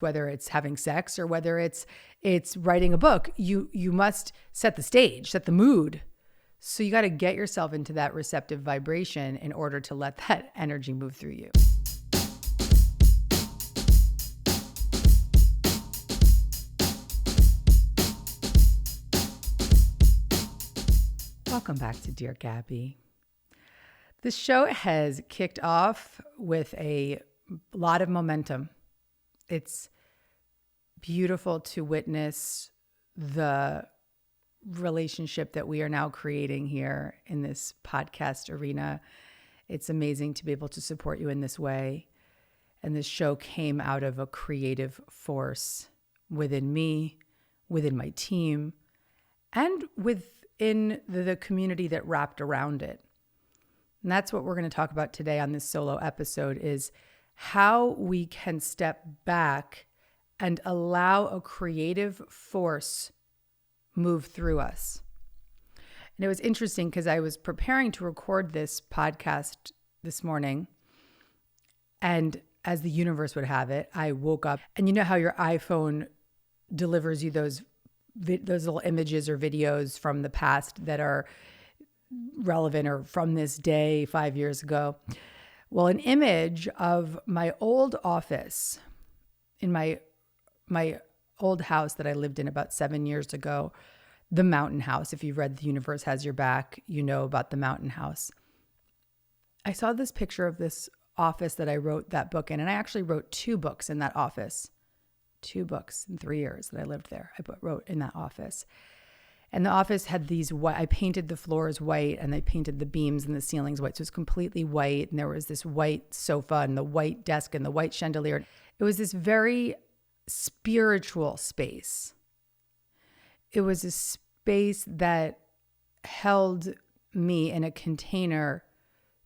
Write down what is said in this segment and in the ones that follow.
whether it's having sex or whether it's writing a book. You must set the stage, set the mood. So you got to get yourself into that receptive vibration in order to let that energy move through you. Welcome back to Dear Gabby. This show has kicked off with a lot of momentum. It's beautiful to witness the relationship that we are now creating here in this podcast arena. It's amazing to be able to support you in this way. And this show came out of a creative force within me, within my team, and within the community that wrapped around it. And that's what we're going to talk about today on this solo episode, is how we can step back and allow a creative force move through us. And it was interesting because I was preparing to record this podcast this morning, and as the universe would have it, I woke up, and you know how your iPhone delivers you those little images or videos from the past that are relevant or from this day 5 years ago. Well, an image of my old office in my old house that I lived in about 7 years ago, the Mountain House. If you've read The Universe Has Your Back, you know about the Mountain House. I saw this picture of this office that I wrote that book in, and I actually wrote 2 books in that office. 2 books in 3 years that I lived there. I wrote in that office. And the office had these white, I painted the floors white, and I painted the beams and the ceilings white. So it was completely white. And there was this white sofa and the white desk and the white chandelier. It was this very spiritual space. It was a space that held me in a container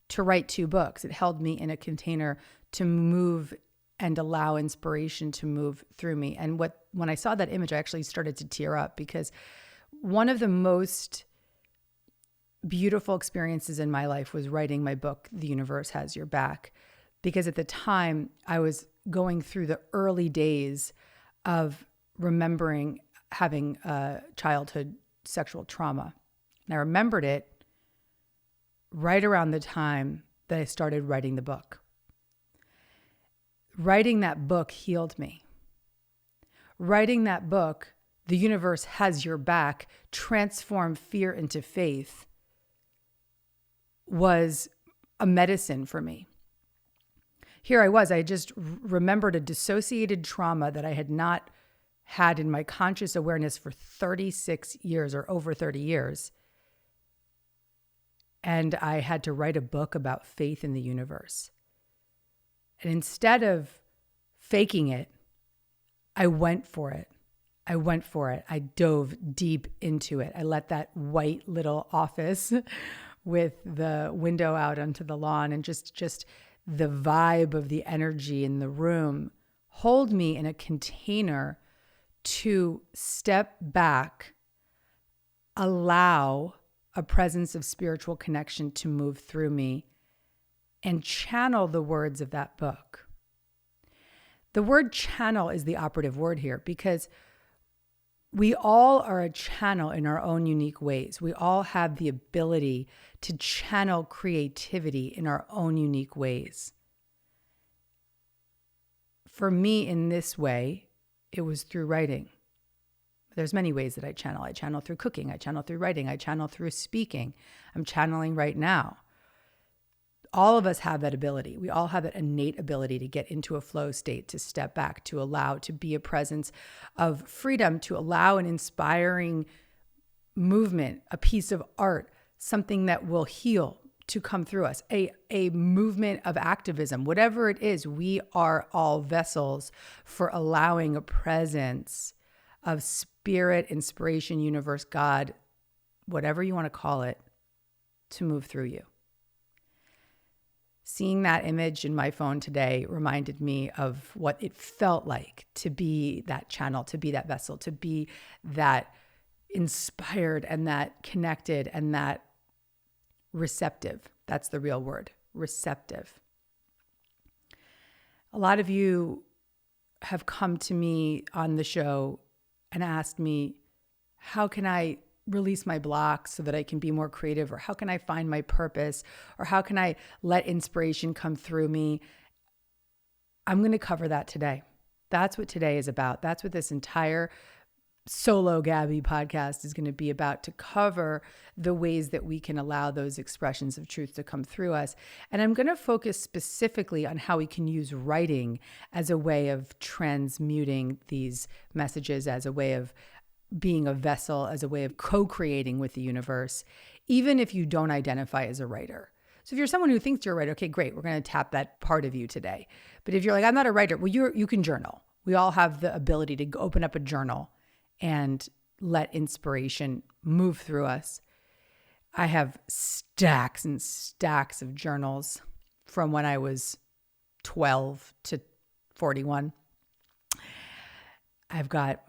to write 2 books. It held me in a container to move and allow inspiration to move through me. And when I saw that image, I actually started to tear up, because one of the most beautiful experiences in my life was writing my book, The Universe Has Your Back, because at the time I was going through the early days of remembering having childhood sexual trauma. And I remembered it right around the time that I started writing the book. Writing that book healed me. Writing that book, The Universe Has Your Back, transformed fear into faith, was a medicine for me. Here I was, I just remembered a dissociated trauma that I had not had in my conscious awareness for 36 years or over 30 years. And I had to write a book about faith in the universe. And instead of faking it, I went for it. I dove deep into it. I let that white little office with the window out onto the lawn and just the vibe of the energy in the room hold me in a container to step back, allow a presence of spiritual connection to move through me, and channel the words of that book. The word channel is the operative word here, because we all are a channel in our own unique ways. We all have the ability to channel creativity in our own unique ways. For me, in this way, it was through writing. There's many ways that I channel. I channel through cooking. I channel through writing. I channel through speaking. I'm channeling right now. All of us have that ability. We all have that innate ability to get into a flow state, to step back, to allow, to be a presence of freedom, to allow an inspiring movement, a piece of art, something that will heal, to come through us, a movement of activism, whatever it is. We are all vessels for allowing a presence of spirit, inspiration, universe, God, whatever you want to call it, to move through you. Seeing that image in my phone today reminded me of what it felt like to be that channel, to be that vessel, to be that inspired and that connected and that receptive. That's the real word, receptive. A lot of you have come to me on the show and asked me, how can I release my blocks so that I can be more creative? Or how can I find my purpose? Or how can I let inspiration come through me? I'm going to cover that today. That's what today is about. That's what this entire Solo Gabby podcast is going to be about, to cover the ways that we can allow those expressions of truth to come through us. And I'm going to focus specifically on how we can use writing as a way of transmuting these messages, as a way of being a vessel, as a way of co-creating with the universe, even if you don't identify as a writer. So if you're someone who thinks you're a writer, okay, great, we're going to tap that part of you today. But if you're like, I'm not a writer, well, you can journal. We all have the ability to open up a journal and let inspiration move through us. I have stacks and stacks of journals from when I was 12 to 41. I've got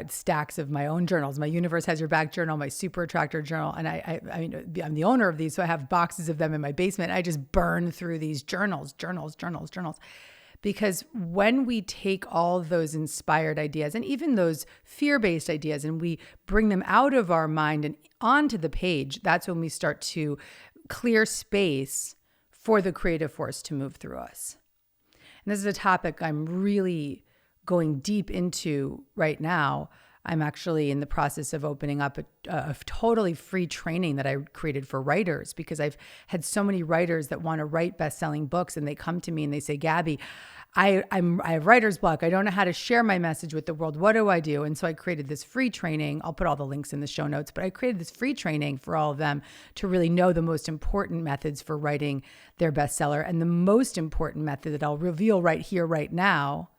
stacks of my own journals, my Universe Has Your Back journal, my Super Attractor journal. And I mean, I'm the owner of these, so I have boxes of them in my basement. I just burn through these journals. Because when we take all those inspired ideas and even those fear-based ideas and we bring them out of our mind and onto the page, that's when we start to clear space for the creative force to move through us. And this is a topic I'm really going deep into right now. I'm actually in the process of opening up a totally free training that I created for writers, because I've had so many writers that want to write best-selling books, and they come to me and they say, Gabby, I have writer's block. I don't know how to share my message with the world. What do I do? And so I created this free training. I'll put all the links in the show notes, but I created this free training for all of them to really know the most important methods for writing their bestseller. And the most important method that I'll reveal right here, right now,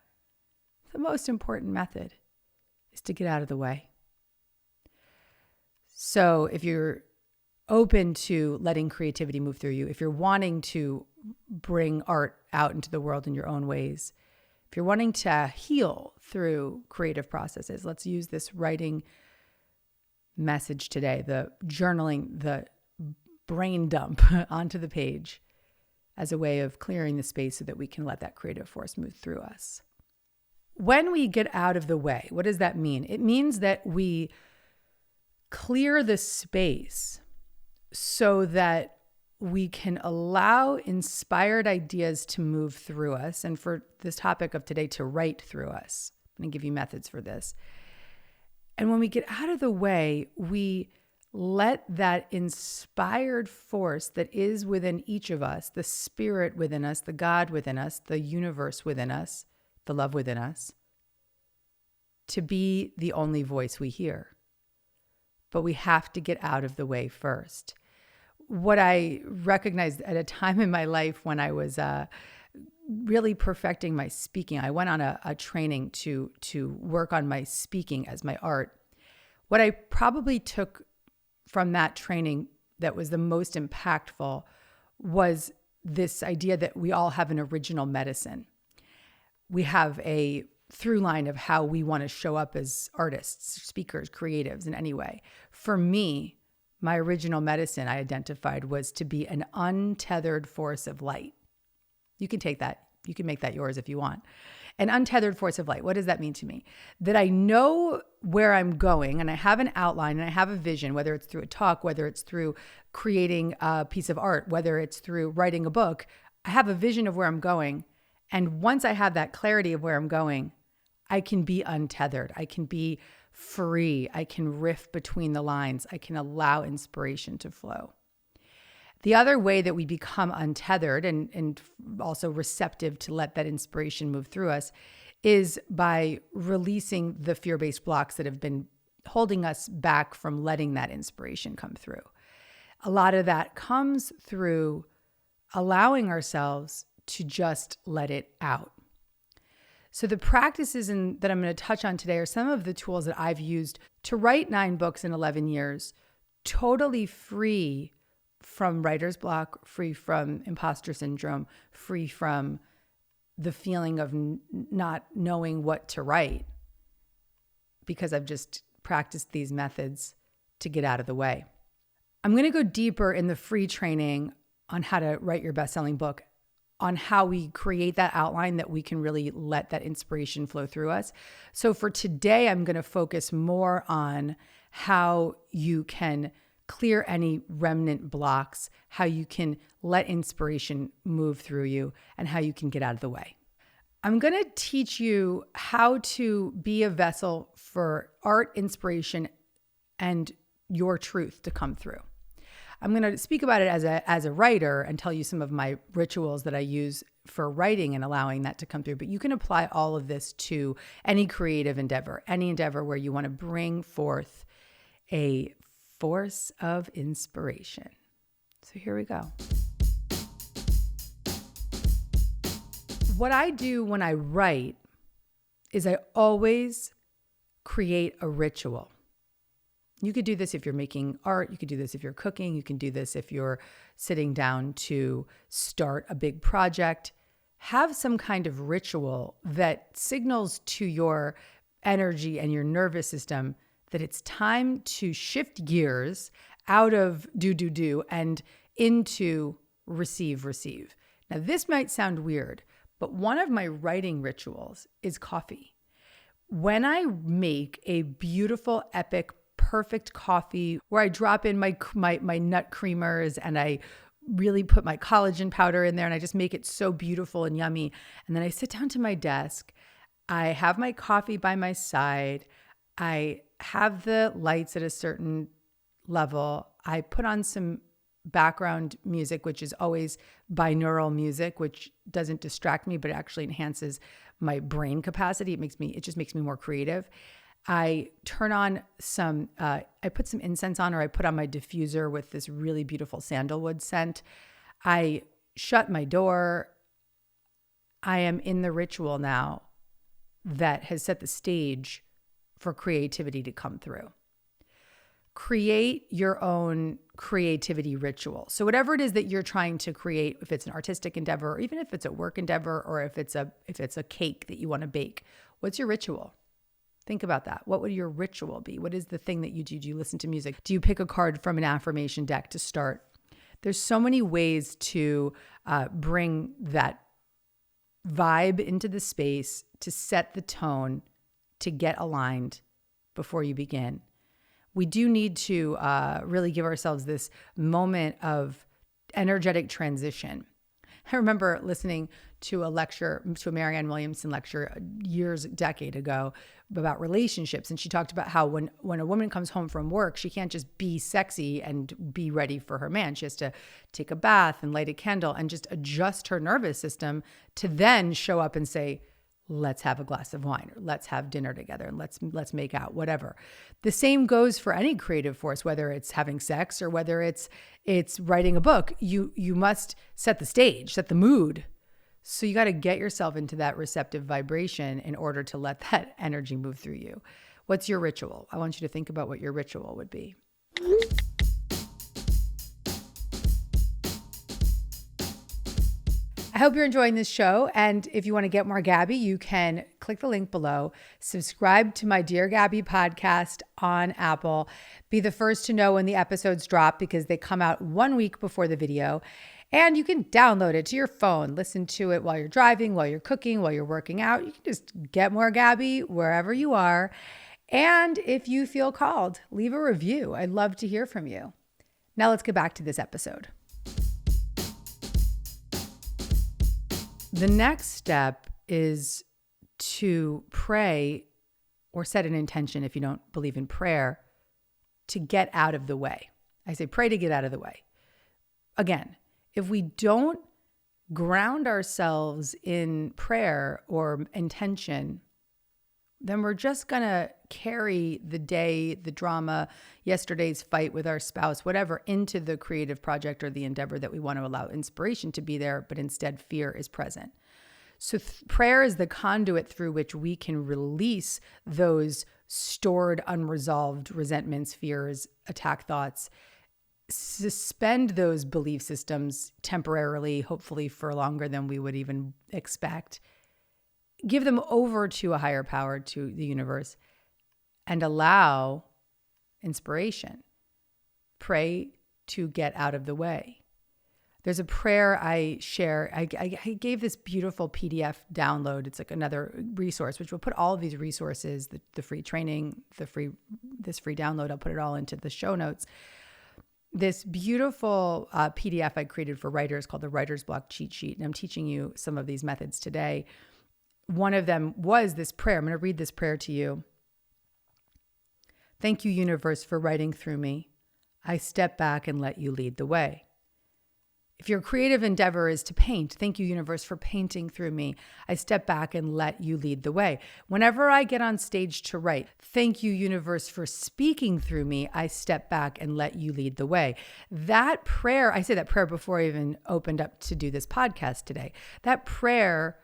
the most important method is to get out of the way. So if you're open to letting creativity move through you, if you're wanting to bring art out into the world in your own ways, if you're wanting to heal through creative processes, let's use this writing message today, the journaling, the brain dump onto the page, as a way of clearing the space so that we can let that creative force move through us. When we get out of the way, what does that mean? It means that we clear the space so that we can allow inspired ideas to move through us. And for this topic of today, to write through us. I'm going to give you methods for this. And when we get out of the way, we let that inspired force that is within each of us, the spirit within us, the God within us, the universe within us, the love within us, to be the only voice we hear. But we have to get out of the way first. What I recognized at a time in my life when I was really perfecting my speaking, I went on a training to work on my speaking as my art. What I probably took from that training that was the most impactful was this idea that we all have an original medicine. We have a through line of how we want to show up as artists, speakers, creatives in any way. For me, my original medicine I identified was to be an untethered force of light. You can take that. You can make that yours if you want. An untethered force of light. What does that mean to me? That I know where I'm going and I have an outline and I have a vision, whether it's through a talk, whether it's through creating a piece of art, whether it's through writing a book. I have a vision of where I'm going. And once I have that clarity of where I'm going, I can be untethered. I can be free. I can riff between the lines. I can allow inspiration to flow. The other way that we become untethered and also receptive to let that inspiration move through us is by releasing the fear-based blocks that have been holding us back from letting that inspiration come through. A lot of that comes through allowing ourselves to just let it out. So the practices that I'm going to touch on today are some of the tools that I've used to write 9 books in 11 years, totally free from writer's block, free from imposter syndrome, free from the feeling of not knowing what to write, because I've just practiced these methods to get out of the way. I'm going to go deeper in the free training on how to write your best-selling book on how we create that outline that we can really let that inspiration flow through us. So for today, I'm going to focus more on how you can clear any remnant blocks, how you can let inspiration move through you, and how you can get out of the way. I'm going to teach you how to be a vessel for art, inspiration, and your truth to come through. I'm going to speak about it as a writer and tell you some of my rituals that I use for writing and allowing that to come through. But you can apply all of this to any creative endeavor, any endeavor where you want to bring forth a force of inspiration. So here we go. What I do when I write is I always create a ritual. You could do this if you're making art. You could do this if you're cooking. You can do this if you're sitting down to start a big project. Have some kind of ritual that signals to your energy and your nervous system that it's time to shift gears out of do and into receive. Now, this might sound weird, but one of my writing rituals is coffee. When I make a beautiful, epic, perfect coffee where I drop in my nut creamers and I really put my collagen powder in there and I just make it so beautiful and yummy. And then I sit down to my desk. I have my coffee by my side. I have the lights at a certain level. I put on some background music, which is always binaural music, which doesn't distract me, but actually enhances my brain capacity. It just makes me more creative. I turn on I put some incense on, or I put on my diffuser with this really beautiful sandalwood scent. I shut my door. I am in the ritual now that has set the stage for creativity to come through. Create your own creativity ritual. So whatever it is that you're trying to create, if it's an artistic endeavor, or even if it's a work endeavor, or if it's a cake that you want to bake, what's your ritual? Think about that. What would your ritual be? What is the thing that you do? Do you listen to music? Do you pick a card from an affirmation deck to start? There's so many ways to bring that vibe into the space, to set the tone, to get aligned before you begin. We do need to really give ourselves this moment of energetic transition. I remember listening to a Marianne Williamson lecture a decade ago about relationships. And she talked about how when a woman comes home from work, she can't just be sexy and be ready for her man. She has to take a bath and light a candle and just adjust her nervous system to then show up and say, let's have a glass of wine, or let's have dinner together, and let's make out, whatever. The same goes for any creative force, whether it's having sex or whether it's writing a book. You must set the stage, set the mood. So you got to get yourself into that receptive vibration in order to let that energy move through you. What's your ritual? I want you to think about what your ritual would be. I hope you're enjoying this show. And if you want to get more Gabby, you can click the link below, subscribe to my Dear Gabby podcast on Apple, be the first to know when the episodes drop because they come out 1 week before the video. And you can download it to your phone, listen to it while you're driving, while you're cooking, while you're working out. You can just get more Gabby wherever you are. And if you feel called, leave a review. I'd love to hear from you. Now let's get back to this episode. The next step is to pray or set an intention, if you don't believe in prayer, to get out of the way. I say pray to get out of the way. Again, if we don't ground ourselves in prayer or intention, then we're just going to carry the day, the drama, yesterday's fight with our spouse, whatever, into the creative project or the endeavor that we want to allow inspiration to be there, but instead fear is present. So prayer is the conduit through which we can release those stored, unresolved resentments, fears, attack thoughts, suspend those belief systems temporarily, hopefully for longer than we would even expect, give them over to a higher power, to the universe, and allow inspiration. Pray to get out of the way. There's a prayer I share. I gave this beautiful PDF download. It's like another resource, which will put all of these resources, the free training, this free download, I'll put it all into the show notes. This beautiful PDF I created for writers called the Writer's Block Cheat Sheet. And I'm teaching you some of these methods today. One of them was this prayer. I'm going to read this prayer to you. Thank you, universe, for writing through me. I step back and let you lead the way. If your creative endeavor is to paint, thank you, universe, for painting through me. I step back and let you lead the way. Whenever I get on stage to write, thank you, universe, for speaking through me. I step back and let you lead the way. That prayer, I say that prayer before I even opened up to do this podcast today. That prayer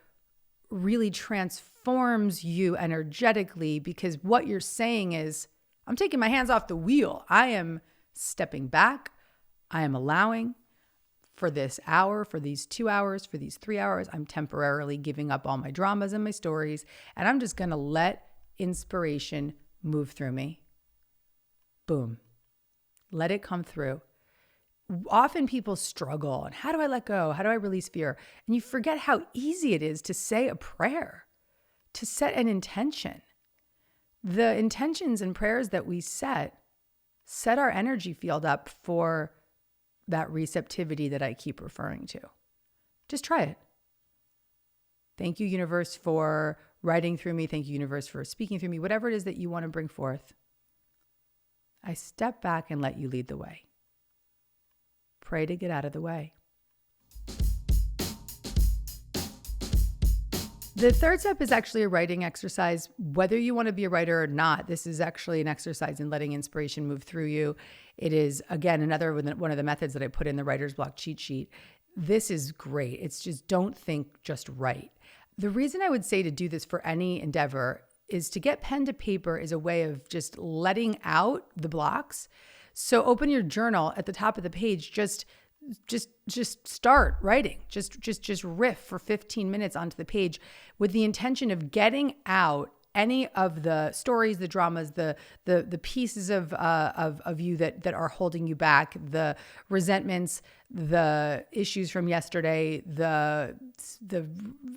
really transforms you energetically, because what you're saying is, I'm taking my hands off the wheel. I am stepping back. I am allowing. For this hour, for these 2 hours, for these 3 hours, I'm temporarily giving up all my dramas and my stories, and I'm just going to let inspiration move through me. Boom. Let it come through. Often people struggle, and how do I let go? How do I release fear? And you forget how easy it is to say a prayer, to set an intention. The intentions and prayers that we set our energy field up for that receptivity that I keep referring to. Just try it. Thank you, universe, for writing through me. Thank you, universe, for speaking through me. Whatever it is that you want to bring forth, I step back and let you lead the way. Pray to get out of the way. The third step is actually a writing exercise. Whether you want to be a writer or not, this is actually an exercise in letting inspiration move through you. It is, again, another one of the methods that I put in the Writer's Block cheat sheet. This is great. It's just don't think, just write. The reason I would say to do this for any endeavor is to get pen to paper is a way of just letting out the blocks. So open your journal at the top of the page, just start writing. Just riff for 15 minutes onto the page with the intention of getting out any of the stories, the dramas, the pieces of you that are holding you back, the resentments, the issues from yesterday, the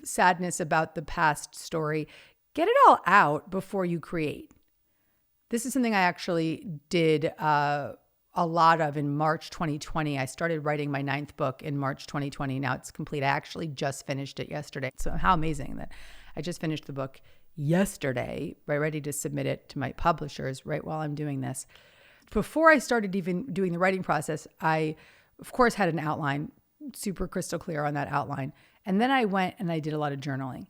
sadness about the past story. Get it all out before you create. This is something I actually did a lot of in March 2020. I started writing my 9th book in March 2020. Now it's complete. I actually just finished it yesterday. So how amazing that I just finished the book yesterday, right, ready to submit it to my publishers right while I'm doing this. Before I started even doing the writing process, I, of course, had an outline, super crystal clear on that outline. And then I went and I did a lot of journaling.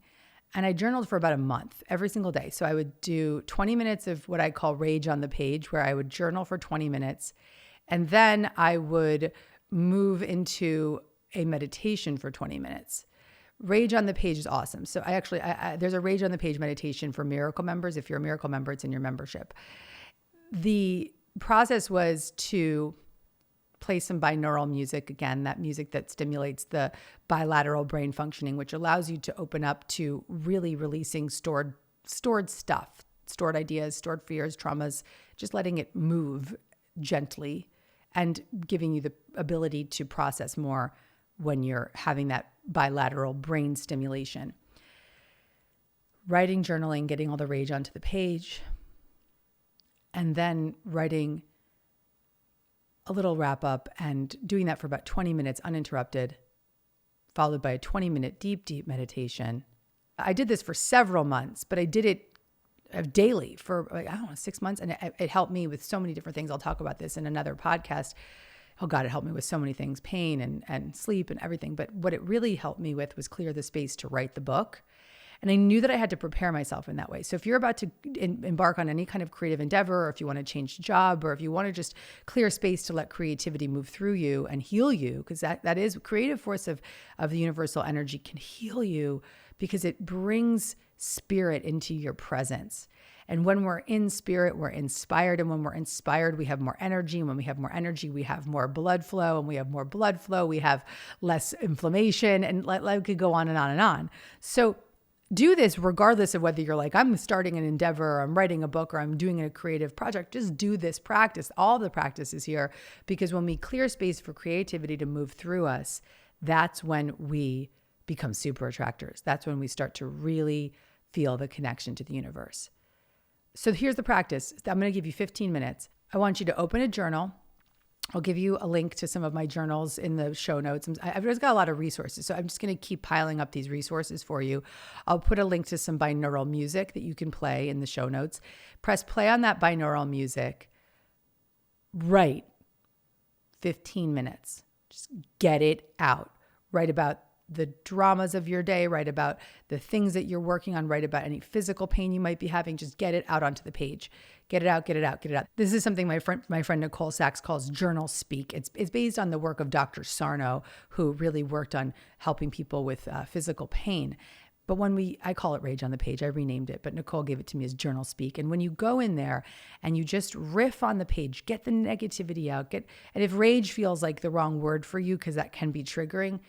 And I journaled for about a month, every single day. So I would do 20 minutes of what I call rage on the page, where I would journal for 20 minutes. And then I would move into a meditation for 20 minutes. Rage on the page is awesome. So there's a Rage on the Page meditation for Miracle members. If you're a Miracle member, it's in your membership. The process was to play some binaural music, again, that music that stimulates the bilateral brain functioning, which allows you to open up to really releasing stored stuff, stored ideas, stored fears, traumas, just letting it move gently and giving you the ability to process more when you're having that bilateral brain stimulation. Writing, journaling, getting all the rage onto the page, and then writing a little wrap up and doing that for about 20 minutes uninterrupted, followed by a 20-minute deep meditation. I did this for several months, but I did it daily for 6 months. And it helped me with so many different things. I'll talk about this in another podcast. Oh God, it helped me with so many things, pain and sleep and everything. But what it really helped me with was clear the space to write the book. And I knew that I had to prepare myself in that way. So if you're about to embark on any kind of creative endeavor, or if you want to change job, or if you want to just clear space to let creativity move through you and heal you, because that is creative force of the universal energy can heal you, because it brings spirit into your presence. And when we're in spirit, we're inspired. And when we're inspired, we have more energy. And when we have more energy, we have more blood flow. And we have more blood flow, we have less inflammation. And we could go on and on and on. So do this regardless of whether you're like, I'm starting an endeavor, or I'm writing a book, or I'm doing a creative project. Just do this practice. All the practice is here, because when we clear space for creativity to move through us, that's when we become super attractors. That's when we start to really feel the connection to the universe. So here's the practice. I'm going to give you 15 minutes. I want you to open a journal. I'll give you a link to some of my journals in the show notes. I've just got a lot of resources, so I'm just going to keep piling up these resources for you. I'll put a link to some binaural music that you can play in the show notes. Press play on that binaural music. Write 15 minutes. Just get it out. Write about the dramas of your day, write about the things that you're working on, write about any physical pain you might be having. Just get it out onto the page. Get it out, get it out, get it out. This is something my friend Nicole Sachs calls journal speak. It's based on the work of Dr. Sarno, who really worked on helping people with physical pain. But I call it Rage on the Page. I renamed it, but Nicole gave it to me as journal speak. And when you go in there and you just riff on the page, get the negativity out, and if rage feels like the wrong word for you, because that can be triggering,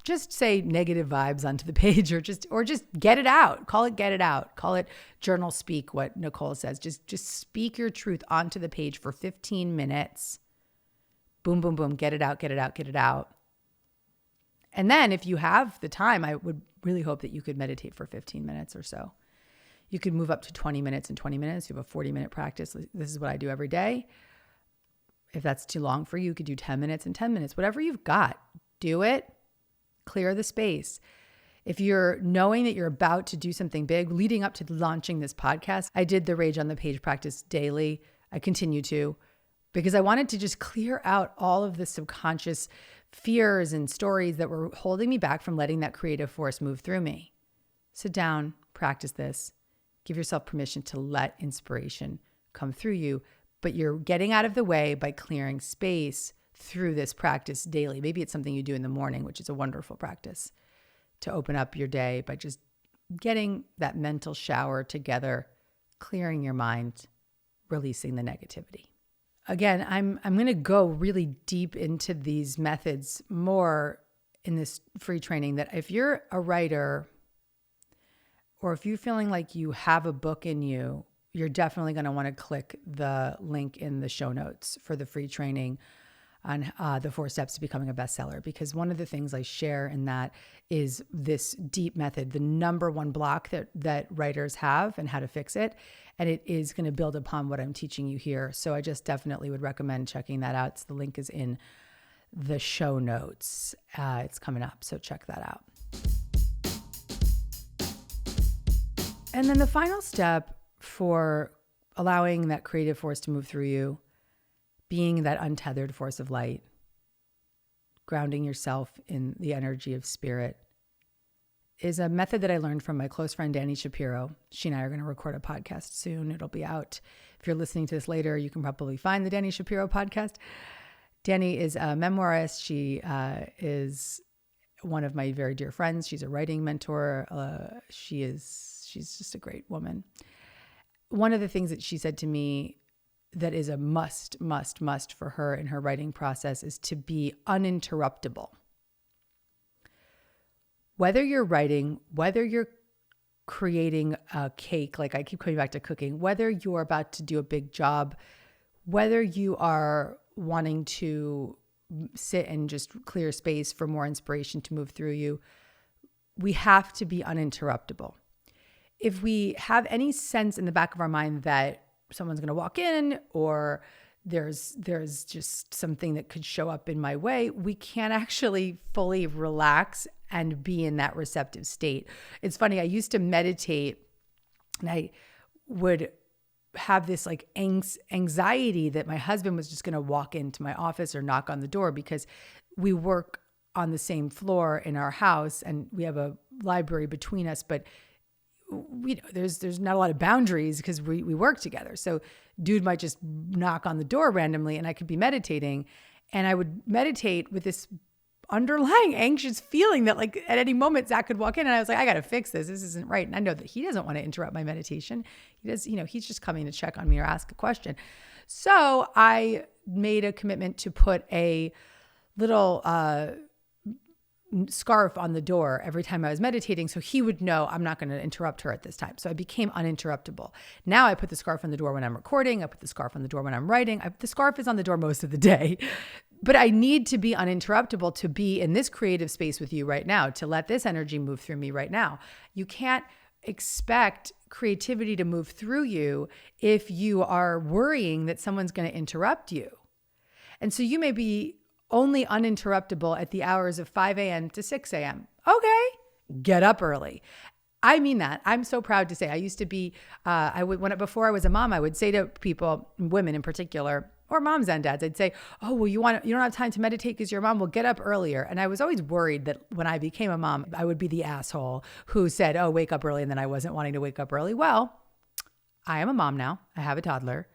just say negative vibes onto the page, or just get it out. Call it get it out. Call it journal speak, what Nicole says. Just speak your truth onto the page for 15 minutes. Boom, boom, boom. Get it out, get it out, get it out. And then if you have the time, I would really hope that you could meditate for 15 minutes or so. You could move up to 20 minutes and 20 minutes. You have a 40-minute practice. This is what I do every day. If that's too long for you, you could do 10 minutes and 10 minutes. Whatever you've got, do it. Clear the space. If you're knowing that you're about to do something big, leading up to launching this podcast, I did the Rage on the Page practice daily. I continue to, because I wanted to just clear out all of the subconscious fears and stories that were holding me back from letting that creative force move through me. Sit down, practice this. Give yourself permission to let inspiration come through you, but you're getting out of the way by clearing space through this practice daily. Maybe it's something you do in the morning, which is a wonderful practice to open up your day by just getting that mental shower together, clearing your mind, releasing the negativity. Again, I'm going to go really deep into these methods more in this free training, that if you're a writer or if you're feeling like you have a book in you, you're definitely going to want to click the link in the show notes for the free training on the 4 steps to becoming a bestseller. Because one of the things I share in that is this deep method, the number one block that writers have and how to fix it. And it is going to build upon what I'm teaching you here. So I just definitely would recommend checking that out. So the link is in the show notes. It's coming up, so check that out. And then the final step for allowing that creative force to move through you, being that untethered force of light, grounding yourself in the energy of spirit, is a method that I learned from my close friend, Dani Shapiro. She and I are going to record a podcast soon. It'll be out. If you're listening to this later, you can probably find the Dani Shapiro podcast. Dani is a memoirist. She is one of my very dear friends. She's a writing mentor. She's just a great woman. One of the things that she said to me that is a must for her in her writing process is to be uninterruptible. Whether you're writing, whether you're creating a cake, like I keep coming back to cooking, whether you're about to do a big job, whether you are wanting to sit and just clear space for more inspiration to move through you, we have to be uninterruptible. If we have any sense in the back of our mind that someone's going to walk in or there's just something that could show up in my way, we can't actually fully relax and be in that receptive state. It's funny, I used to meditate and I would have this like anxiety that my husband was just going to walk into my office or knock on the door, because we work on the same floor in our house and we have a library between us, but there's not a lot of boundaries because we work together. So dude might just knock on the door randomly and I could be meditating, and I would meditate with this underlying anxious feeling that like at any moment Zach could walk in, and I was like, I got to fix this. This isn't right. And I know that he doesn't want to interrupt my meditation. He does, he's just coming to check on me or ask a question. So I made a commitment to put a little scarf on the door every time I was meditating, so he would know I'm not going to interrupt her at this time. So I became uninterruptible. Now I put the scarf on the door when I'm recording. I put the scarf on the door when I'm writing. The scarf is on the door most of the day. But I need to be uninterruptible to be in this creative space with you right now, to let this energy move through me right now. You can't expect creativity to move through you if you are worrying that someone's going to interrupt you. And so you may be only uninterruptible at the hours of 5 a.m. to 6 a.m. Okay, get up early. I mean that. I'm so proud to say I used to be, before I was a mom, I would say to people, women in particular, or moms and dads, I'd say, oh, well, you don't have time to meditate because your mom will get up earlier. And I was always worried that when I became a mom, I would be the asshole who said, oh, wake up early. And then I wasn't wanting to wake up early. Well, I am a mom now. I have a toddler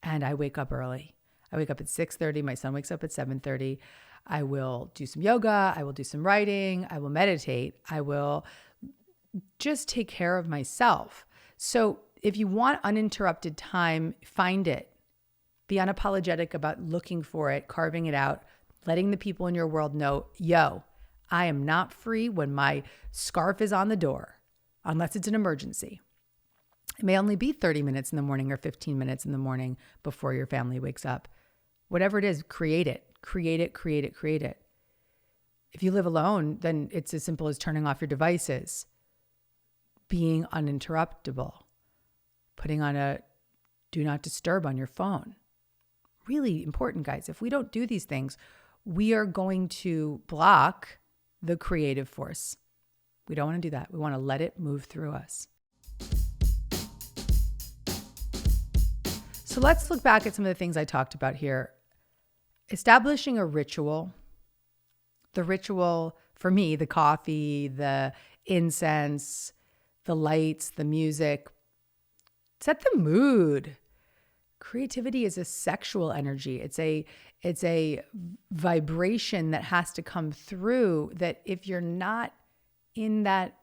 and I wake up early. I wake up at 6:30. My son wakes up at 7:30. I will do some yoga. I will do some writing. I will meditate. I will just take care of myself. So if you want uninterrupted time, find it. Be unapologetic about looking for it, carving it out, letting the people in your world know, yo, I am not free when my scarf is on the door, unless it's an emergency. It may only be 30 minutes in the morning or 15 minutes in the morning before your family wakes up. Whatever it is, create it. Create it, create it, create it. If you live alone, then it's as simple as turning off your devices, being uninterruptible, putting on a do not disturb on your phone. Really important, guys. If we don't do these things, we are going to block the creative force. We don't want to do that. We want to let it move through us. So let's look back at some of the things I talked about here. Establishing a ritual. The ritual, for me, the coffee, the incense, the lights, the music. Set the mood. Creativity is a sexual energy. It's a vibration that has to come through, that if you're not in that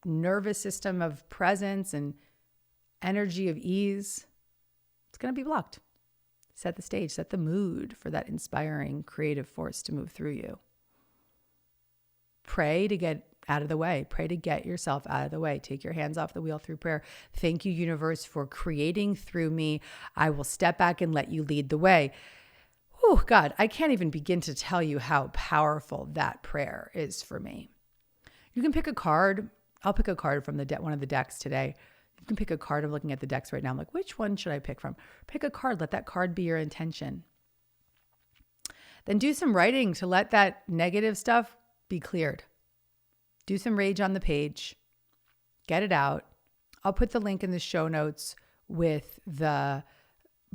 nervous system of presence and energy of ease, it's going to be blocked. Set the stage, set the mood for that inspiring creative force to move through you. Pray to get out of the way. Pray to get yourself out of the way. Take your hands off the wheel through prayer. Thank you, universe, for creating through me. I will step back and let you lead the way. Oh, God, I can't even begin to tell you how powerful that prayer is for me. You can pick a card. I'll pick a card from one of the decks today. You can pick a card. I'm looking at the decks right now. I'm like, which one should I pick from? Pick a card. Let that card be your intention. Then do some writing to let that negative stuff be cleared. Do some rage on the page. Get it out. I'll put the link in the show notes with the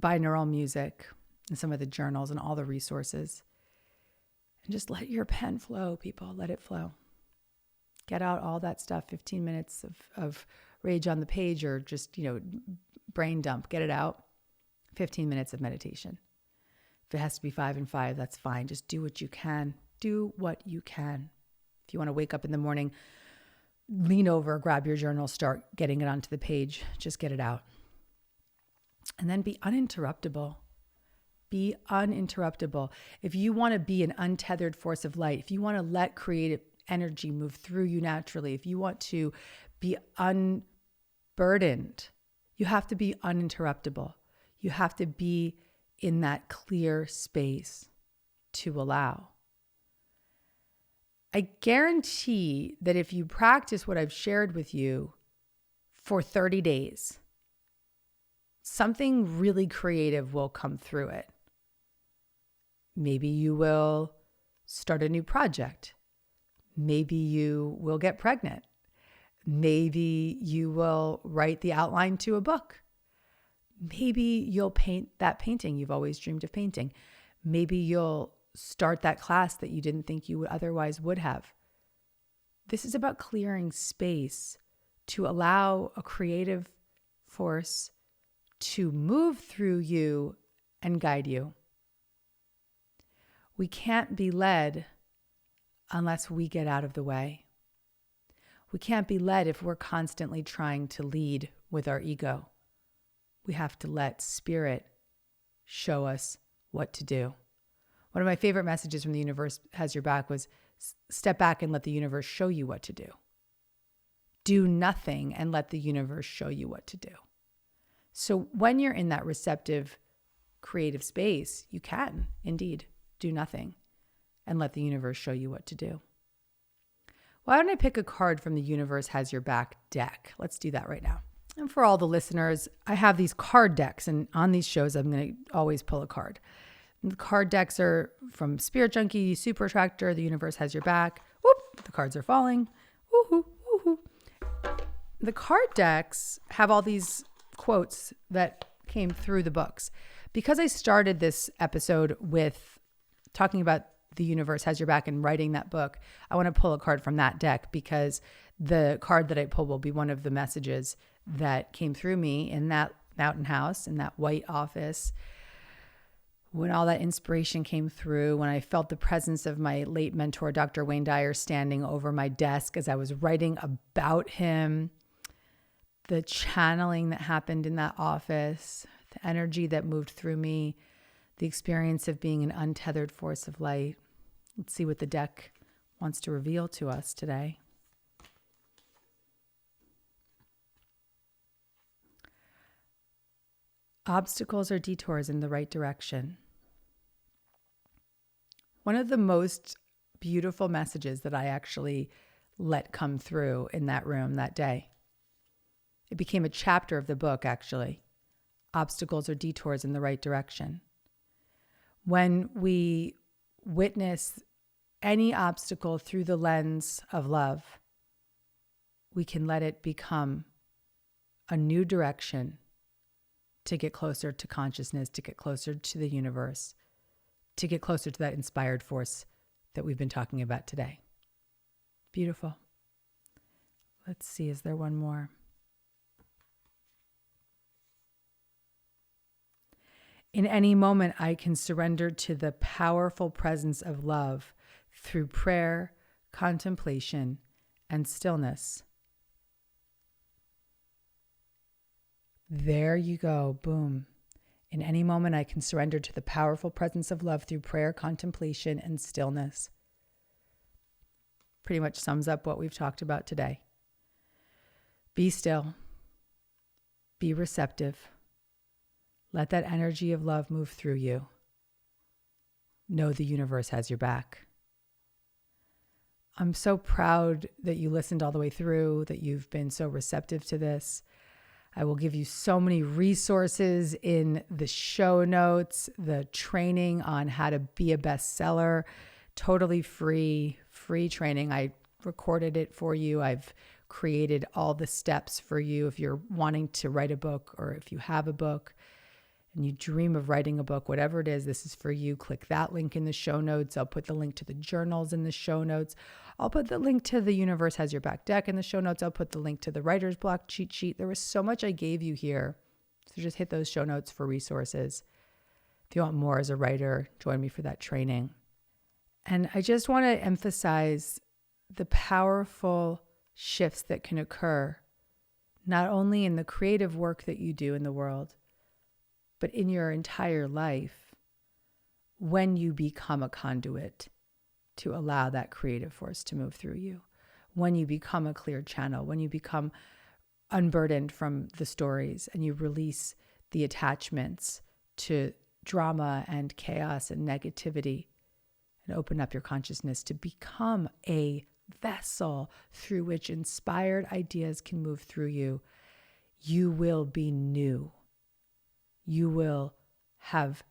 binaural music and some of the journals and all the resources. And just let your pen flow, people. Let it flow. Get out all that stuff. 15 minutes of rage on the page, or just, brain dump. Get it out. 15 minutes of meditation. If it has to be 5 and 5, that's fine. Just do what you can. Do what you can. If you want to wake up in the morning, lean over, grab your journal, start getting it onto the page. Just get it out. And then be uninterruptible. Be uninterruptible. If you want to be an untethered force of light, if you want to let creative energy move through you naturally, if you want to be unburdened, you have to be uninterruptible. You have to be in that clear space to allow. I guarantee that if you practice what I've shared with you for 30 days, something really creative will come through it. Maybe you will start a new project. Maybe you will get pregnant. Maybe you will write the outline to a book. Maybe you'll paint that painting you've always dreamed of painting. Maybe you'll start that class that you didn't think you otherwise would have. This is about clearing space to allow a creative force to move through you and guide you. We can't be led unless we get out of the way. We can't be led if we're constantly trying to lead with our ego. We have to let spirit show us what to do. One of my favorite messages from the universe has your back was, Step back and let the universe show you what to do. Do nothing and let the universe show you what to do. So when you're in that receptive, creative space, you can indeed do nothing and let the universe show you what to do. Why don't I pick a card from the Universe Has Your Back deck? Let's do that right now. And for all the listeners, I have these card decks, and on these shows, I'm going to always pull a card. And the card decks are from Spirit Junkie, Super Attractor, The Universe Has Your Back. Whoop, the cards are falling. Woohoo, woohoo. The card decks have all these quotes that came through the books. Because I started this episode with talking about The Universe Has Your Back and writing that book, I want to pull a card from that deck because the card that I pull will be one of the messages that came through me in that mountain house, in that white office, when all that inspiration came through, when I felt the presence of my late mentor, Dr. Wayne Dyer, standing over my desk as I was writing about him, the channeling that happened in that office, the energy that moved through me, the experience of being an untethered force of light. Let's see what the deck wants to reveal to us today. Obstacles or detours in the right direction. One of the most beautiful messages that I actually let come through in that room that day. It became a chapter of the book, actually. Obstacles or detours in the right direction. When we witness any obstacle through the lens of love, we can let it become a new direction to get closer to consciousness, to get closer to the universe, to get closer to that inspired force that we've been talking about today. Beautiful. Let's see, is there one more? In any moment, I can surrender to the powerful presence of love through prayer, contemplation, and stillness. There you go. Boom. In any moment, I can surrender to the powerful presence of love through prayer, contemplation, and stillness. Pretty much sums up what we've talked about today. Be still. Be receptive. Let that energy of love move through you. Know the universe has your back. I'm so proud that you listened all the way through, that you've been so receptive to this. I will give you so many resources in the show notes, the training on how to be a bestseller, totally free training. I recorded it for you. I've created all the steps for you if you're wanting to write a book or if you have a book and you dream of writing a book, whatever it is, this is for you. Click that link in the show notes. I'll put the link to the journals in the show notes. I'll put the link to the Universe Has Your Back deck in the show notes. I'll put the link to the writer's block cheat sheet. There was so much I gave you here. So just hit those show notes for resources. If you want more as a writer, join me for that training. And I just want to emphasize the powerful shifts that can occur, not only in the creative work that you do in the world, but in your entire life, when you become a conduit to allow that creative force to move through you, when you become a clear channel, when you become unburdened from the stories and you release the attachments to drama and chaos and negativity and open up your consciousness to become a vessel through which inspired ideas can move through you, you will be new. You will have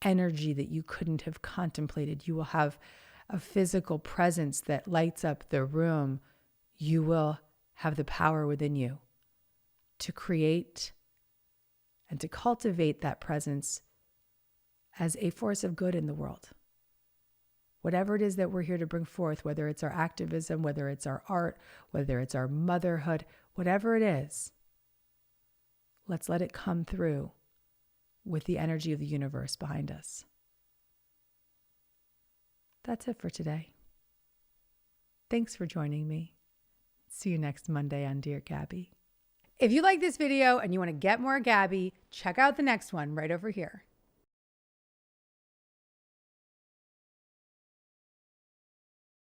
energy that you couldn't have contemplated. You will have a physical presence that lights up the room. You will have the power within you to create and to cultivate that presence as a force of good in the world. Whatever it is that we're here to bring forth, whether it's our activism, whether it's our art, whether it's our motherhood, whatever it is, let's let it come through with the energy of the universe behind us. That's it for today. Thanks for joining me. See you next Monday on Dear Gabby. If you like this video and you want to get more Gabby, check out the next one right over here.